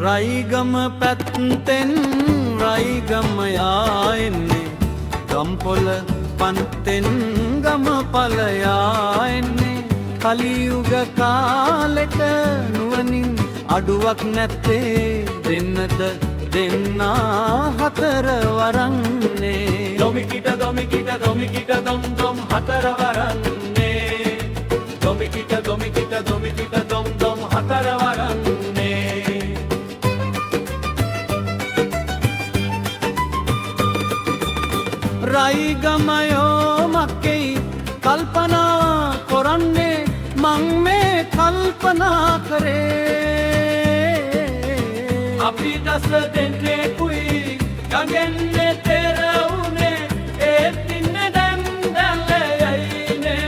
රයිගම පැත්තෙන් රයිගමයා එන්නේ ගම්පොළ පන්තෙන් ගමපලයා එන්නේ කලියුග කාලෙට නුවණින් අඩුවක් නැත්තේ දෙන්නද දෙන්නා හතර වරන්නේ දොමිකිට දොමිකිට දොමිකිට දොම් දොම් හතර වරන්නේ දොමිකිට දොමිකිට දොමිකිට දොම් දොම් හතර වරන්නේ රයිගමයෝ මක්කෙයි කල්පනා කොරන්නේ මං මේ කල්පනා කරේ අපි දස දෙන්නෙකුයි ගඟෙන්නේ තෙරවුනේ ඒත් ඉන්නේ දැන් දැල්ලයයිනේ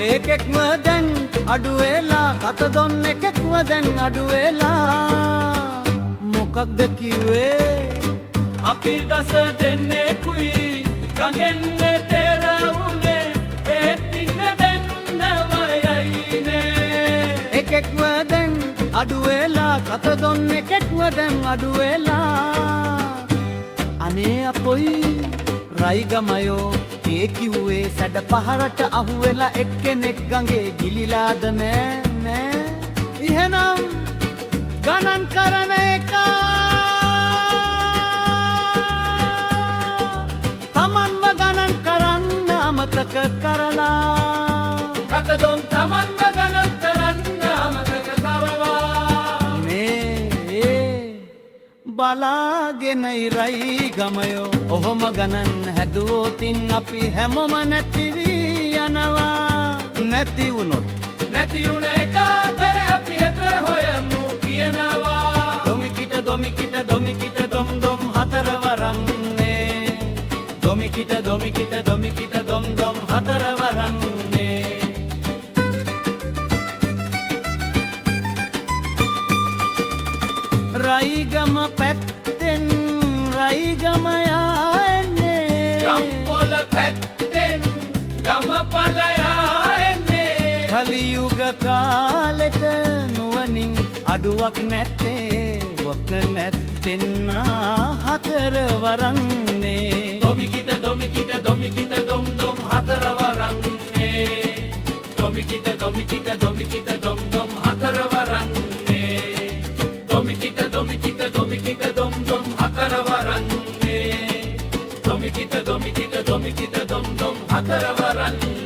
ඒකෙක්ම දැන් අඩු වෙලා කත දොන් එකෙක්ම දැන් අඩු වෙලා මොකක්ද කිව්වේ අපි දස දෙන්නෙකුයි ගඟෙන්නේ තෙරවුනේ ඒත් ඉන්නේ දැන් දැල්ලයයිනේ එකෙක්ම දැන් අඩු වෙලා කත දොන් එකෙක්ම දැන් අඩු වෙලා අනේ අපොයි රයිගමයෝ ඒ කිව්වේ සැඩ පහරට අහු වෙලා එක්කෙනෙක් ගඟේ ගිලිලාද නෑ එහෙනම් ගණන් කරන එක තමන්ව ගණන් කරන්න අමතක කරලා කත දොම් තමන්ව ගණන් කරන්න අමතක කරවා බලාගෙනයි රයිගමයෝ ඔහොම ගණන් හැදුවෝතින් අපි හැමොම නැතිවී යනවා නැති වුණොත් නැති වුණ එකාතර අපි හෙතර හොයමු කියනවා දොමිකිට දොමිකිට දොමිකිට දොම් දොම් හතර වරන්නේ දොමිකිට දොමිකිට දොමිකිට දොම් දොම් හතර වරන්නේ රයිගම පැත්තෙන් රයිගමයා එන්නේ ගම්පොළ පැත්තෙන් ගමපලයා එන්නේ කලියුග කාලෙට නුවණින් අඩුවක් නැත්තේ වක නැත්තෙන්නා හතර වරන්නේ දොමිකිට දොමිකිට දොමිකිට දොම් දොම් හතර වරන්නේ දොමිකිට දොමිකිට දොමිකිට දොම් දොම් හතර වරන්නේ දොමිකිට දොමිකිට දොමිකිට දොම් දොම් හතර වරන්නේ දොමිකිට දොමිකිට දොමිකිට දොම් දොම් හතර වරන්නේ